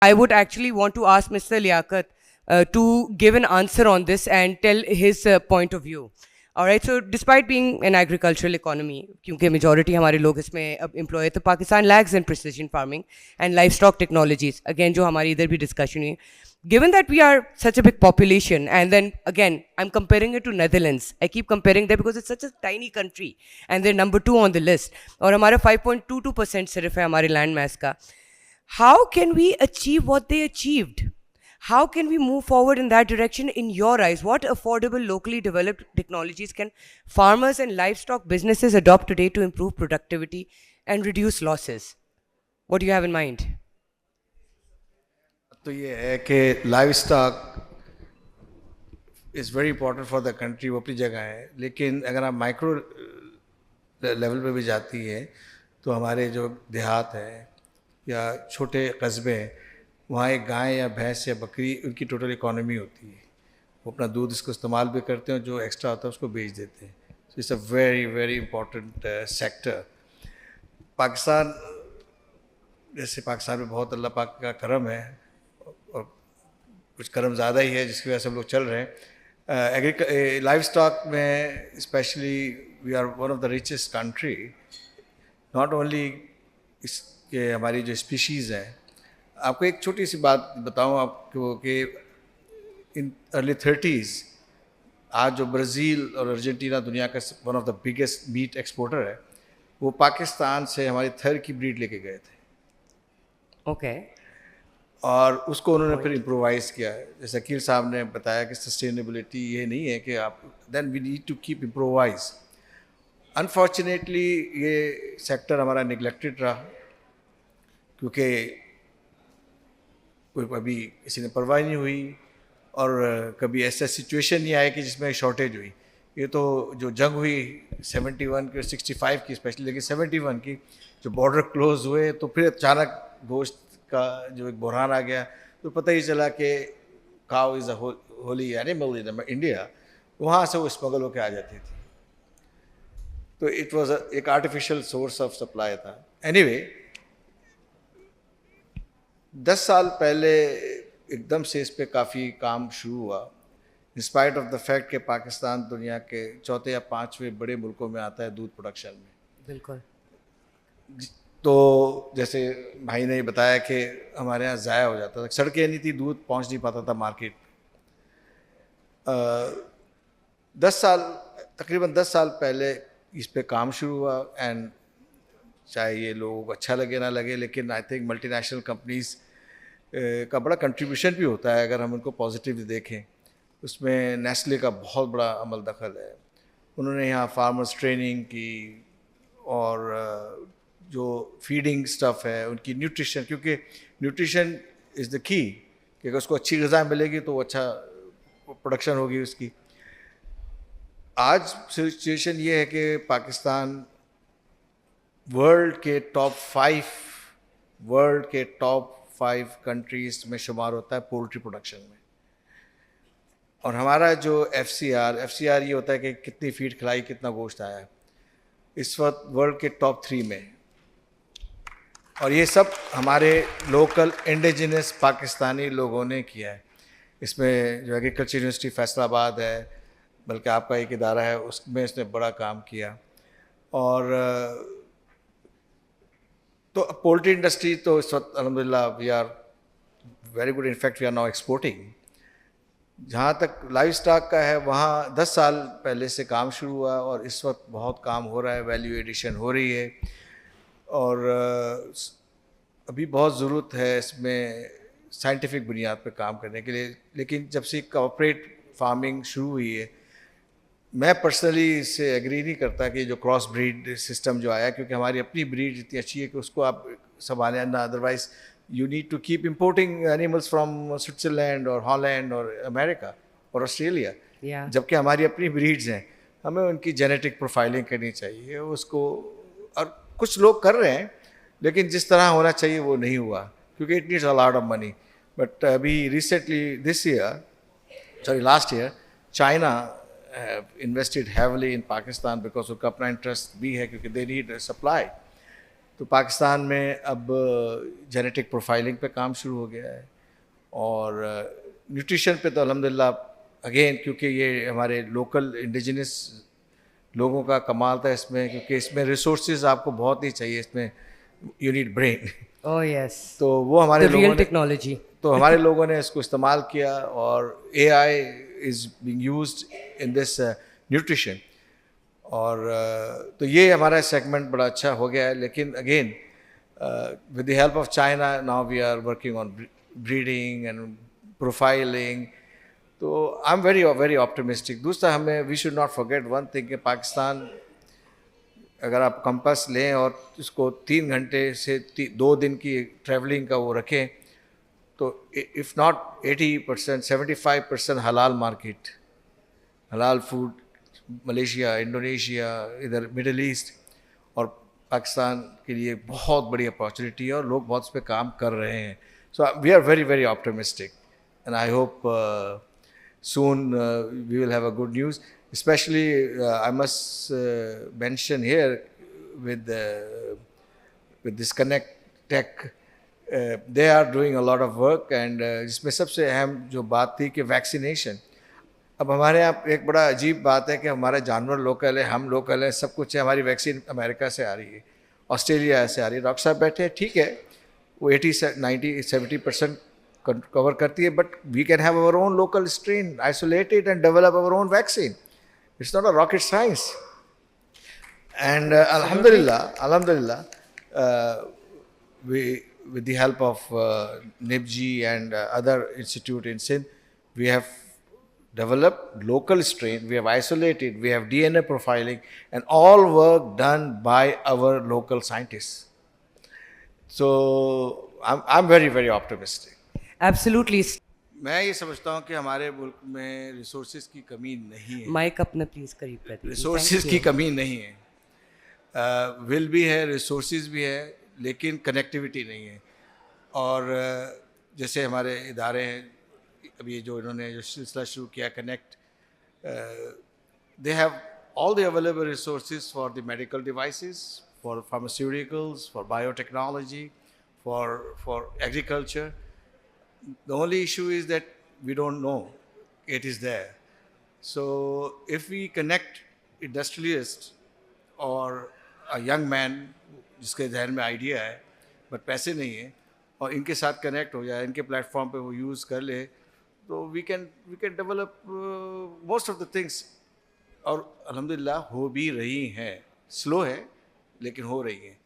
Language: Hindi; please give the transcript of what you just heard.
I would actually want to ask Mr. Liaquat to give an answer on this and tell his point of view. All right, so despite being an agricultural economy, क्योंकि majority हमारे लोग इसमें अब employ है, तो Pakistan lags in precision farming and livestock technologies. Again, जो हमारी इधर भी discussion हुई. Given that we are such a big population, and then again, I'm comparing it to Netherlands. I keep comparing that because it's such a tiny country, and they're number 2 on the list. और हमारा 5.22% सिर्फ है हमारे land mass का. How can we achieve what they achieved? How can we move forward in that direction in your eyes? What affordable, locally developed technologies can farmers and livestock businesses adopt today to improve productivity and reduce losses? What do you have in mind? तो ये है कि live stock is very important for the country, वो अपनी जगह है, लेकिन अगर आप माइक्रो लेवल पे भी जाती है तो हमारे जो देहात है या छोटे कस्बे हैं, वहाँ एक गाय या भैंस या बकरी उनकी टोटल इकोनॉमी होती है. वो अपना दूध इसको इस्तेमाल भी करते हैं, जो एक्स्ट्रा होता है उसको बेच देते हैं. So it's a very very important sector. Pakistan जैसे पाकिस्तान में बहुत अल्लाह पाक का करम है और कुछ करम ज़्यादा ही है जिसकी वजह से हम लोग चल रहे हैं. लाइव स्टॉक में specially we are one of the richest country. Not only इसके हमारी जो स्पीशीज़ हैं, आपको एक छोटी सी बात बताऊं आपको कि इन अर्ली 30s आज जो ब्राज़ील और अर्जेंटीना दुनिया का one of the biggest meat exporter है, वो पाकिस्तान से हमारी थर की ब्रीड लेके गए थे. Okay. और उसको उन्होंने फिर इम्प्रोवाइज़ किया है. जैसे अकील साहब ने बताया कि सस्टेनेबिलिटी ये नहीं है कि आप then we need to keep improvise. Unfortunately ये सेक्टर हमारा निगलेक्टेड रहा, क्योंकि कोई कभी किसी ने परवाह नहीं हुई और कभी ऐसा सिचुएशन नहीं आया कि जिसमें शॉर्टेज हुई. ये तो जो जंग हुई 71 की और 65 की स्पेशली, लेकिन 71 की जो बॉर्डर क्लोज हुए तो फिर अचानक गोश्त का जो एक बहरान आ गया, तो पता ही चला कि cow is a Holi animal in India. वहाँ से वो स्मगल होकर आ जाती थी. तो इट वाज एक आर्टिफिशियल सोर्स ऑफ सप्लाई था. एनीवे 10 साल पहले एकदम से इस पे काफ़ी काम शुरू हुआ, इंस्पाइट ऑफ द फैक्ट कि पाकिस्तान दुनिया के चौथे या पांचवें बड़े मुल्कों में आता है दूध प्रोडक्शन में. बिल्कुल. तो जैसे भाई ने बताया कि हमारे यहाँ ज़ाया हो जाता था, सड़कें नहीं थी, दूध पहुँच नहीं पाता था मार्केट. 10 साल तकरीबन 10 साल पहले इस पे काम शुरू हुआ. एंड चाहे ये लोगों को अच्छा लगे ना लगे, लेकिन आई थिंक मल्टीनेशनल कंपनीज़ का बड़ा कंट्रीब्यूशन भी होता है अगर हम उनको पॉजिटिवली देखें. उसमें नेस्ले का बहुत बड़ा अमल दखल है. उन्होंने यहाँ फार्मर्स ट्रेनिंग की और जो फीडिंग स्टफ़ है उनकी न्यूट्रिशन, क्योंकि न्यूट्रिशन इज़ द की, कि अगर उसको अच्छी ग़िज़ा मिलेगी तो अच्छा प्रोडक्शन होगी उसकी. आज सिचुएशन ये है कि पाकिस्तान वर्ल्ड के टॉप 5 कंट्रीज़ में शुमार होता है पोल्ट्री प्रोडक्शन में. और हमारा जो एफ.सी.आर ये होता है कि कितनी फीड खिलाई, कितना गोश्त आया, इस वक्त वर्ल्ड के टॉप 3 में. और ये सब हमारे लोकल इंडिजिनस पाकिस्तानी लोगों ने किया है. इसमें जो एग्रीकल्चर यूनिवर्सिटी फैसलाबाद है, बल्कि आपका एक इदारा है, उसमें इसने बड़ा काम किया. और तो पोल्ट्री इंडस्ट्री तो इस वक्त अल्हम्दुलिल्लाह we are very good. In fact we are now exporting. जहाँ तक लाइव स्टॉक का है, वहाँ 10 साल पहले से काम शुरू हुआ और इस वक्त बहुत काम हो रहा है, वैल्यू एडिशन हो रही है. और अभी बहुत ज़रूरत है इसमें साइंटिफिक बुनियाद पर काम करने के लिए. लेकिन जब से कॉर्पोरेट फार्मिंग शुरू हुई है, मैं पर्सनली इससे एग्री नहीं करता कि जो क्रॉस ब्रीड सिस्टम जो आया, क्योंकि हमारी अपनी ब्रीड इतनी अच्छी है कि उसको आप संभालें ना. Otherwise you need to keep importing animals from Switzerland or Holland or America or Australia. Yeah. जबकि हमारी अपनी ब्रीड्स हैं, हमें उनकी जेनेटिक प्रोफाइलिंग करनी चाहिए उसको. और कुछ लोग कर रहे हैं, लेकिन जिस तरह होना चाहिए वो नहीं हुआ, क्योंकि it needs a lot of money. But अभी recently last year China invested heavily in Pakistan, because उनका अपना इंटरेस्ट भी है, क्योंकि दे नीड सप्लाई. तो पाकिस्तान में अब जेनेटिक प्रोफाइलिंग पे काम शुरू हो गया है, और न्यूट्रिशन पे तो अल्हम्दुलिल्लाह अगेन, क्योंकि ये हमारे लोकल इंडिजिनस लोगों का कमाल था इसमें, क्योंकि इसमें रिसोर्सेज आपको बहुत ही चाहिए, इसमें you need brain. Oh yes. तो वो हमारे The लोगों real ने technology. तो हमारे लोगों ने इसको इस्तेमाल किया, और AI is being used in this nutrition. और तो ये हमारा सेगमेंट बड़ा अच्छा हो गया है। लेकिन again with the help of China now we are working on breeding and profiling. तो I am very very optimistic. दूसरा, हमें we should not forget one thing कि पाकिस्तान, अगर आप कंपास लें और इसको 3 घंटे से 2 दिन की ट्रैवलिंग का वो रखें, तो इफ़ नॉट 80% 75% हलाल मार्केट, हलाल फूड, मलेशिया, इंडोनेशिया, इधर मिडल ईस्ट और पाकिस्तान के लिए बहुत बड़ी अपॉर्चुनिटी है, और लोग बहुत इस पर काम कर रहे हैं। So we are very very optimistic, and I hope soon we will have a good news. Especially I must mention here with this Connect Tech, they are doing a lot of work, and जिसमें सबसे अहम जो बात थी कि वैक्सीनेशन। अब हमारे यहाँ एक बड़ा अजीब बात है कि हमारे जानवर लोकल है, हम लोकल है, सब कुछ है। हमारी वैक्सीन अमेरिका से आ रही है, ऑस्ट्रेलिया से आ रही है। डॉक्टर साहब बैठे हैं, ठीक है, वो 80-90-70% कवर करती है, but we can have our own local strain, isolate it and develop our own vaccine. It's not a rocket science. And alhamdulillah, we, with the help of NIPG and other institute in Sindh, we have developed local strain, we have isolated, we have DNA profiling, and all work done by our local scientists. So I'm very very optimistic. Absolutely. मैं ये समझता हूँ कि हमारे मुल्क में रिसोर्सेज की कमी नहीं है। Mic अपना प्लीज करीब कर दीजिए। रिसोर्सेज की कमी नहीं है, विल भी है, रिसोर्सेज भी है, लेकिन कनेक्टिविटी नहीं है। और जैसे हमारे इदारे हैं, अभी जो इन्होंने जो सिलसिला शुरू किया connect, they have all the available resources for the medical devices, for pharmaceuticals, for biotechnology, for agriculture. The only issue is that we don't know it is there. So if we connect industrialists or a young man जिसके जहन में आइडिया है बट पैसे नहीं है, और इनके साथ कनेक्ट हो जाए, इनके प्लेटफॉर्म पे वो यूज़ कर ले, तो we can develop most of the things. और अल्हम्दुलिल्लाह हो भी रही हैं, स्लो है लेकिन हो रही हैं।